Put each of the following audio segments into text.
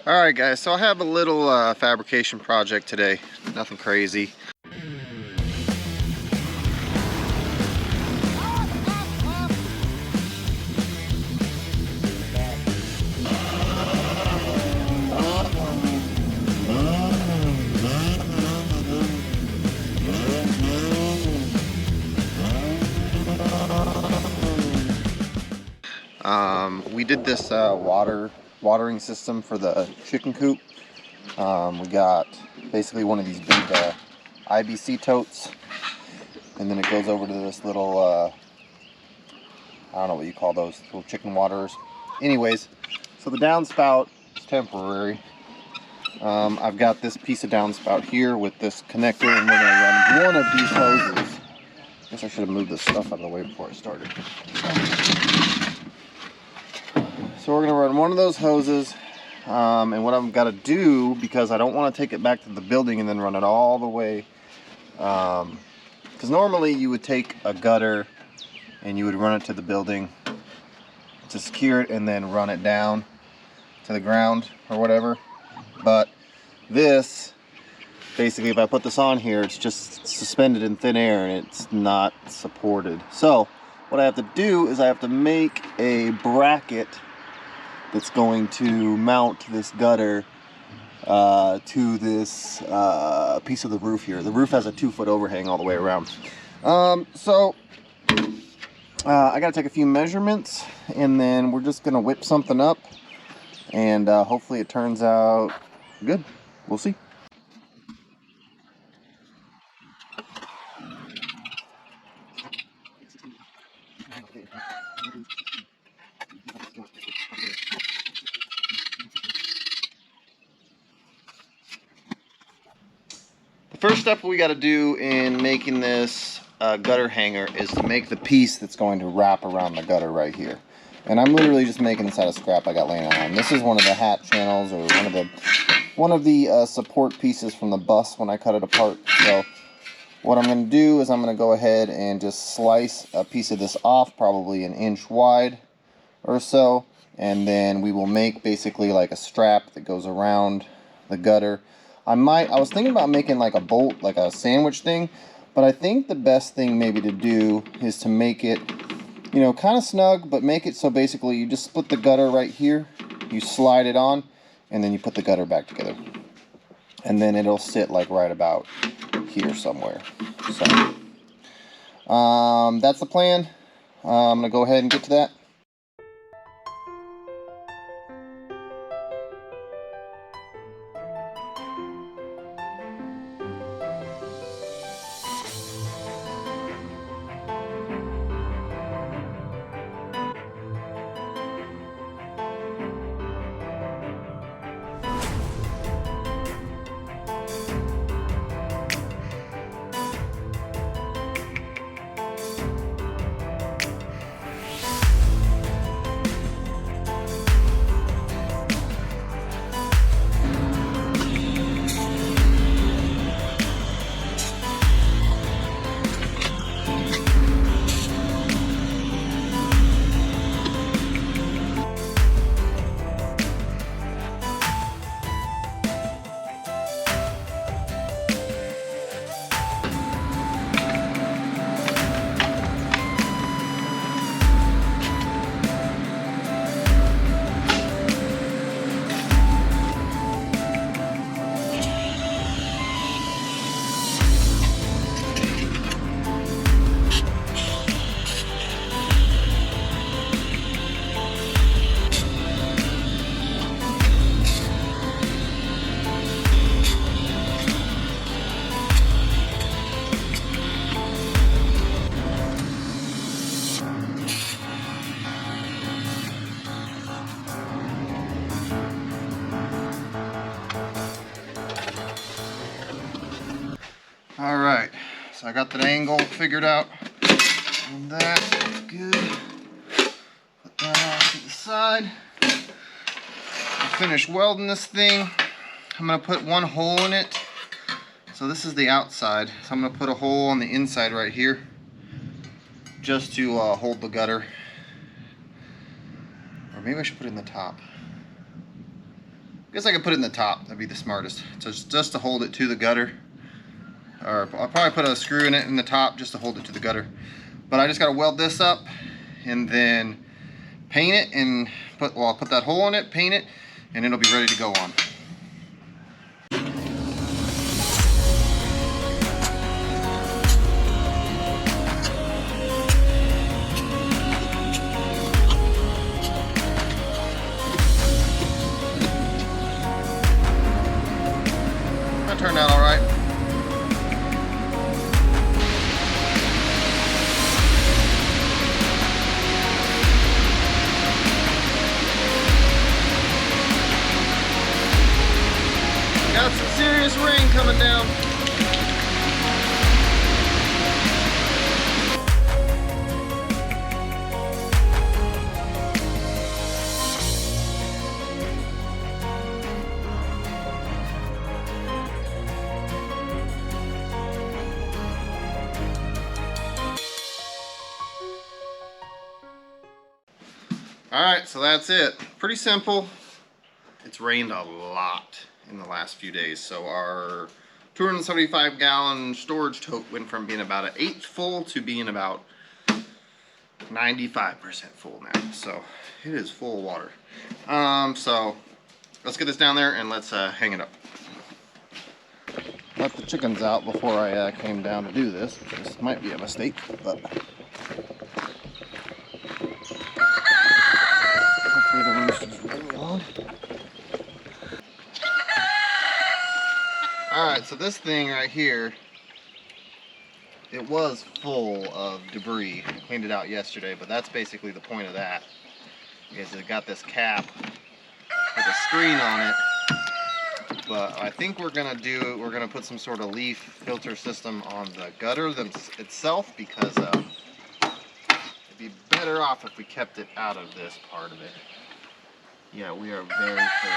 Alright guys, so I have a little fabrication project today. Nothing crazy. We did this watering system for the chicken coop. We got basically one of these big IBC totes, and then it goes over to this little I don't know what you call those, little chicken waterers. Anyways, so the downspout is temporary. I've got this piece of downspout here with this connector, and we're going to run one of these hoses. I guess I should have moved this stuff out of the way before I started. So we're going to run one of those hoses, and what I've got to do, because I don't want to take it back to the building and then run it all the way, because normally you would take a gutter and you would run it to the building to secure it and then run it down to the ground or whatever. But this, basically, if I put this on here, it's just suspended in thin air and it's not supported. So what I have to do is I have to make a bracket that's going to mount this gutter to this piece of the roof here. The roof has a 2-foot overhang all the way around. So I gotta take a few measurements, and then we're just gonna whip something up, and hopefully it turns out good. We'll see. The first step we got to do in making this gutter hanger is to make the piece that's going to wrap around the gutter right here. And I'm literally just making this out of scrap I got laying around. This is one of the hat channels, or one of the support pieces from the bus when I cut it apart. So what I'm going to do is I'm going to go ahead and just slice a piece of this off, probably 1 inch wide or so, and then we will make basically like a strap that goes around the gutter. I was thinking about making like a bolt, like a sandwich thing, but I think the best thing maybe to do is to make it, you know, kind of snug, but make it so basically you just split the gutter right here, you slide it on, and then you put the gutter back together. And then it'll sit like right about here somewhere. So that's the plan. I'm gonna go ahead and get to that. Alright, so I got that angle figured out, and that's good. Put that off to the side. I finished welding this thing. I'm going to put one hole in it. So this is the outside, so I'm going to put a hole on the inside right here, just to hold the gutter. Or maybe I should put it in the top. guess I could put it in the top. That'd be the smartest. So just to hold it to the gutter. Or I'll probably put a screw in it in the top just to hold it to the gutter. But I just got to weld this up and then paint it and I'll put that hole in it, paint it, and it'll be ready to go on. That turned out all right. Got some serious rain coming down. Alright, so that's it. Pretty simple. It's rained a lot in the last few days, so our 275 gallon storage tote went from being about an 1/8 full to being about 95% full now. So it is full of water. So let's get this down there and let's hang it up. Let the chickens out before I came down to do this, which might be a mistake, but hopefully the rooster's really on. Alright, so this thing right here, it was full of debris. I cleaned it out yesterday, but that's basically the point of that. Is it got this cap with a screen on it. But I think we're gonna put some sort of leaf filter system on the gutter itself, because it'd be better off if we kept it out of this part of it. Yeah, we are very full.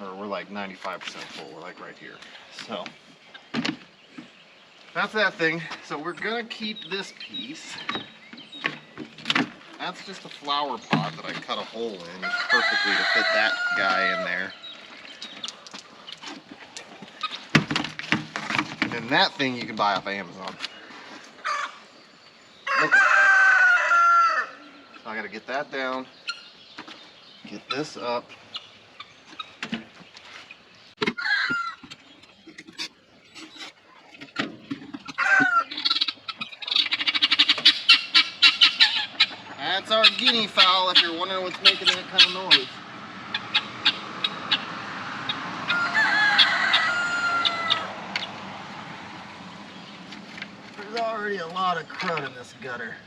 Or we're like 95% full, we're like right here. So that's that thing. So we're gonna keep this piece. That's just a flower pot that I cut a hole in perfectly to fit that guy in there. And then that thing you can buy off of Amazon. Okay. So I gotta get that down, get this up. That's our guinea fowl, if you're wondering what's making that kind of noise. There's already a lot of crud in this gutter.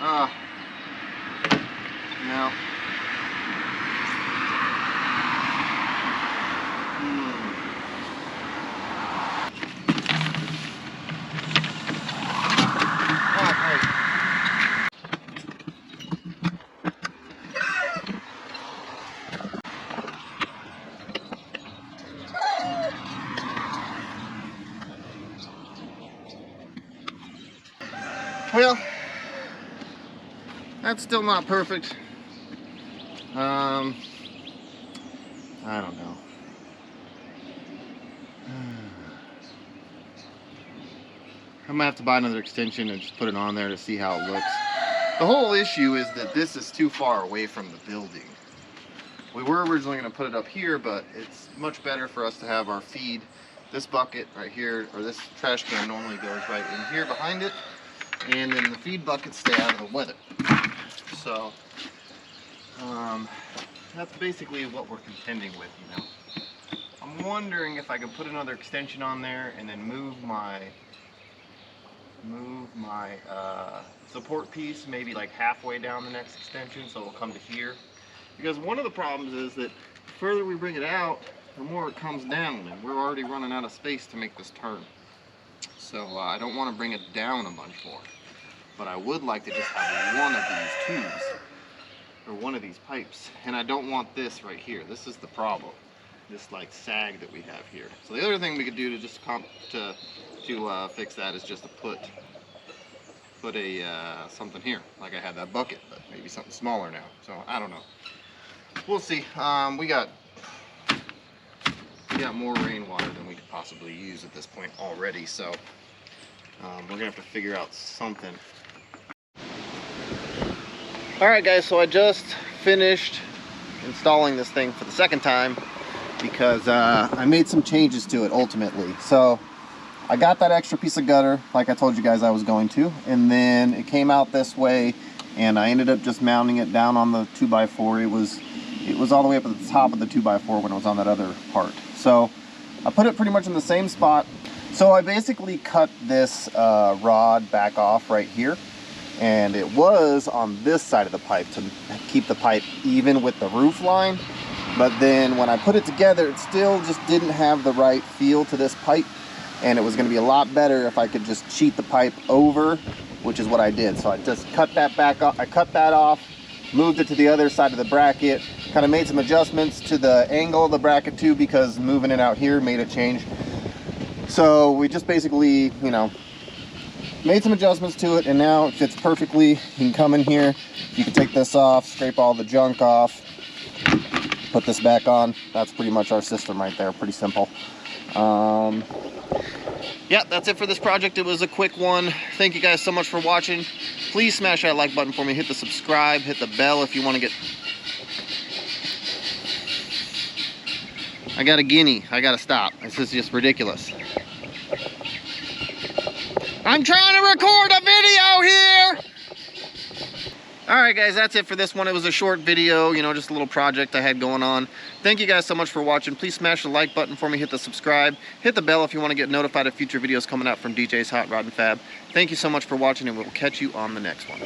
Up. No. Well, that's still not perfect. I don't know. I might have to buy another extension and just put it on there to see how it looks. The whole issue is that this is too far away from the building. We were originally going to put it up here, but it's much better for us to have our feed. This bucket right here, or this trash can normally goes right in here behind it. And then the feed buckets stay out of the weather. So that's basically what we're contending with, you know. I'm wondering if I can put another extension on there and then move my support piece maybe like halfway down the next extension, so it'll come to here, Because one of the problems is that the further we bring it out, the more it comes down, and we're already running out of space to make this turn. So I don't want to bring it down a bunch more. But I would like to just have one of these tubes, or one of these pipes. And I don't want this right here. This is the problem. This like sag that we have here. So the other thing we could do to just fix that is just to put a something here, like I had that bucket, but maybe something smaller now. So I don't know. We'll see. We got more rainwater than we could possibly use at this point already. So we're gonna have to figure out something. All right, guys. So I just finished installing this thing for the second time because I made some changes to it ultimately. So I got that extra piece of gutter like I told you guys I was going to, and then it came out this way, and I ended up just mounting it down on the 2x4. It was all the way up at the top of the 2x4 when it was on that other part. So I put it pretty much in the same spot. So I basically cut this rod back off right here, and it was on this side of the pipe to keep the pipe even with the roof line. But then when I put it together, it still just didn't have the right feel to this pipe, and it was going to be a lot better if I could just cheat the pipe over, which is what I did. So I just cut that back off. I cut that off, moved it to the other side of the bracket, kind of made some adjustments to the angle of the bracket too, because moving it out here made it change. So we just basically, you know, made some adjustments to it, and now it fits perfectly. You can come in here, you can take this off, scrape all the junk off, put this back on. That's pretty much our system right there. Pretty simple. Yeah, that's it for this project. It was a quick one. Thank you guys so much for watching. Please smash that like button for me. Hit the subscribe, hit the bell if you want to get... I got a guinea. I gotta stop. This is just ridiculous. I'm trying to record a video here! Alright guys, that's it for this one. It was a short video, you know, just a little project I had going on. Thank you guys so much for watching. Please smash the like button for me, hit the subscribe, hit the bell if you want to get notified of future videos coming out from DJ's Hot Rod and Fab. Thank you so much for watching, and we'll catch you on the next one.